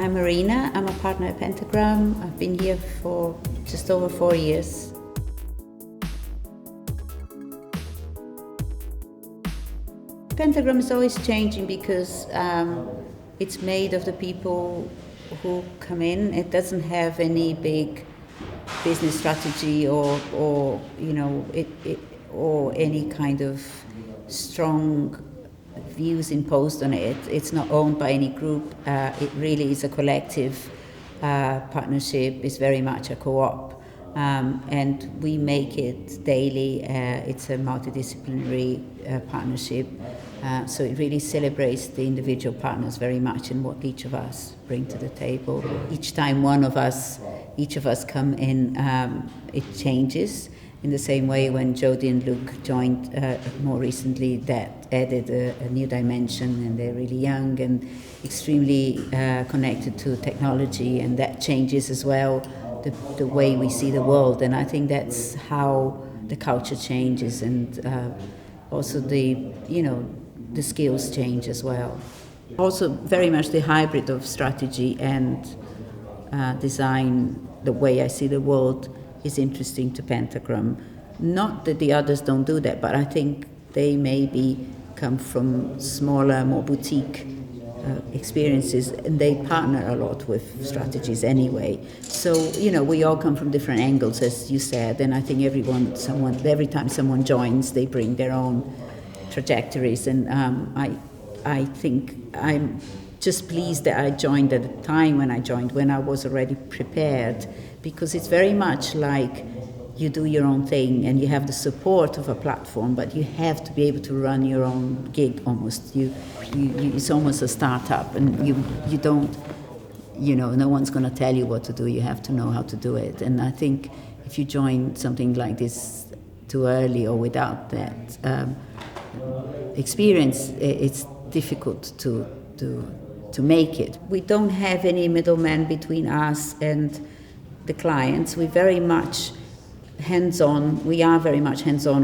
I'm Marina. I'm a partner at Pentagram. I've been here for just over 4 years. Pentagram is always changing because it's made of the people who come in. It doesn't have any big business strategy or any kind of strong views imposed on it. It's not owned by any group. It really is a collective partnership. It's very much a co-op, and we make it daily. It's a multidisciplinary partnership, so it really celebrates the individual partners very much and what each of us bring to the table. Each time each of us come in, it changes. In the same way, when Jodie and Luke joined more recently, that added a new dimension, and they're really young and extremely connected to technology, and that changes as well the way we see the world. And I think that's how the culture changes, and also the skills change as well. Also, very much the hybrid of strategy and design, the way I see the world, is interesting to Pentagram. Not that the others don't do that, but I think they maybe come from smaller, more boutique experiences, and they partner a lot with strategies anyway. So, we all come from different angles, as you said, and I think every time someone joins, they bring their own trajectories, and I think I'm just pleased that I joined at a time when I was already prepared, because it's very much like you do your own thing and you have the support of a platform, but you have to be able to run your own gig almost. It's almost a startup, and you don't, no one's going to tell you what to do. You have to know how to do it. And I think if you join something like this too early or without that experience, it's difficult to make it. We don't have any middleman between us and the clients. We are very much hands-on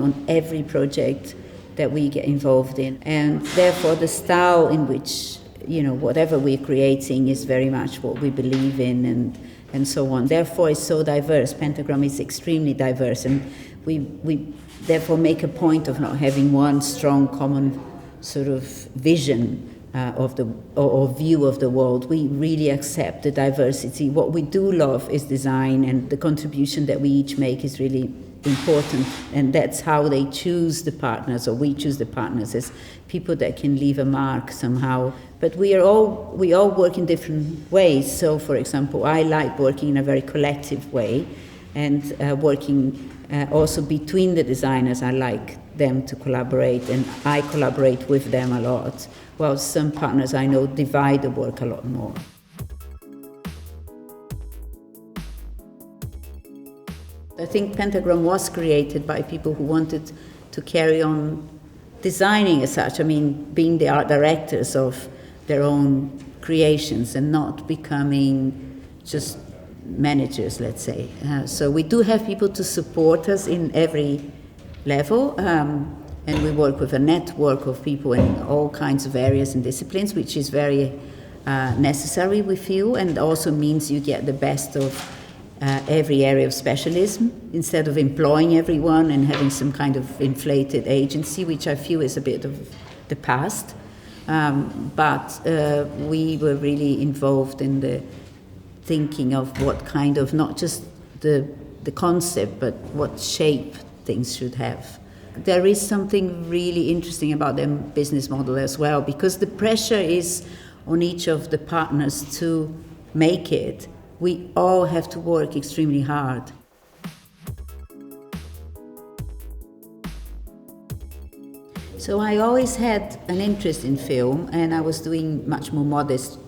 on every project that we get involved in, and therefore the style in which whatever we're creating is very much what we believe in, and so on. Therefore it's so diverse. Pentagram is extremely diverse, and we therefore make a point of not having one strong common sort of vision or view of the world. We really accept the diversity. What we do love is design, and the contribution that we each make is really important, and that's how they choose the partners, or we choose the partners as people that can leave a mark somehow. But we all work in different ways. So, for example, I like working in a very collective way, and working also between the designers. I like them to collaborate, and I collaborate with them a lot, while some partners I know divide the work a lot more. I think Pentagram was created by people who wanted to carry on designing as such, being the art directors of their own creations and not becoming just managers, let's say. So we do have people to support us in every level, and we work with a network of people in all kinds of areas and disciplines, which is very necessary, we feel, and also means you get the best of every area of specialism, instead of employing everyone and having some kind of inflated agency, which I feel is a bit of the past. But we were really involved in the thinking of what kind of, not just the concept, but what shape things should have. There is something really interesting about their business model as well, because the pressure is on each of the partners to make it. We all have to work extremely hard. So I always had an interest in film, and I was doing much more modest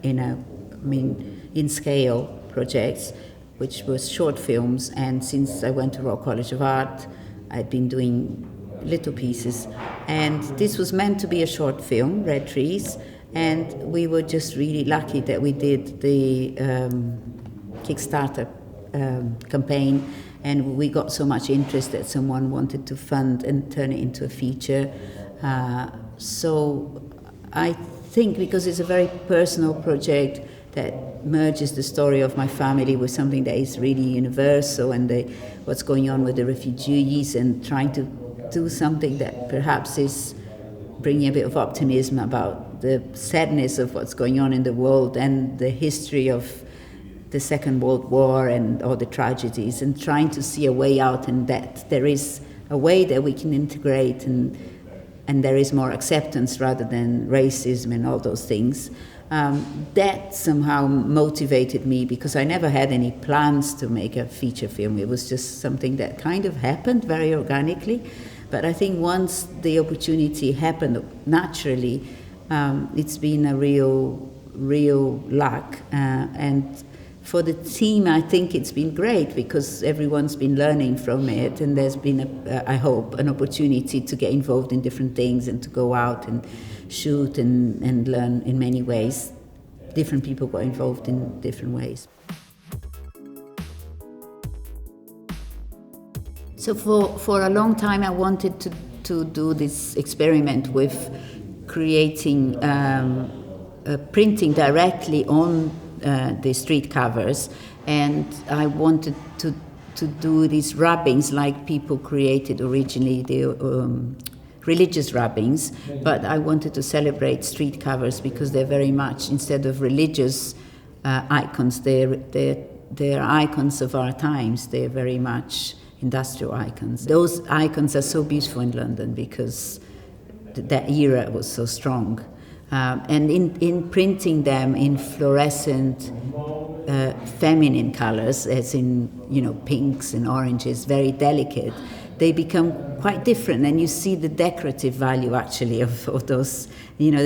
in scale projects, which was short films. And since I went to Royal College of Art, I'd been doing little pieces, and this was meant to be a short film, Red Trees, and we were just really lucky that we did the Kickstarter campaign, and we got so much interest that someone wanted to fund and turn it into a feature. So I think because it's a very personal project, that merges the story of my family with something that is really universal, and what's going on with the refugees, and trying to do something that perhaps is bringing a bit of optimism about the sadness of what's going on in the world and the history of the Second World War and all the tragedies, and trying to see a way out, and that there is a way that we can integrate and there is more acceptance rather than racism and all those things. That somehow motivated me, because I never had any plans to make a feature film. It was just something that kind of happened very organically. But I think once the opportunity happened naturally, it's been a real luck. And for the team, I think it's been great, because everyone's been learning from it, and there's been, I hope, an opportunity to get involved in different things and to go out and shoot and learn in many ways. Different people got involved in different ways. So for a long time I wanted to do this experiment with creating, printing directly on the street covers, and I wanted to do these rubbings like people created originally, the religious rubbings, but I wanted to celebrate street covers because they're very much, instead of religious icons, they're icons of our times. They're very much industrial icons. Those icons are so beautiful in London because that era was so strong. And in printing them in fluorescent feminine colors, as in, pinks and oranges, very delicate, they become quite different, and you see the decorative value actually of those.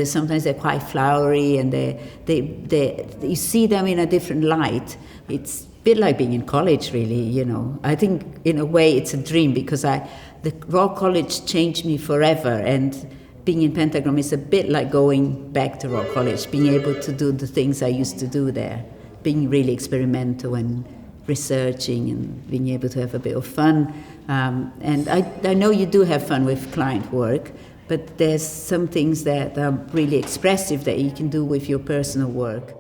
Sometimes they're quite flowery, and you see them in a different light. It's a bit like being in college, really. I think in a way it's a dream, because the Royal College changed me forever, and being in Pentagram is a bit like going back to Royal College, being able to do the things I used to do there, being really experimental and researching and being able to have a bit of fun. And I know you do have fun with client work, but there's some things that are really expressive that you can do with your personal work.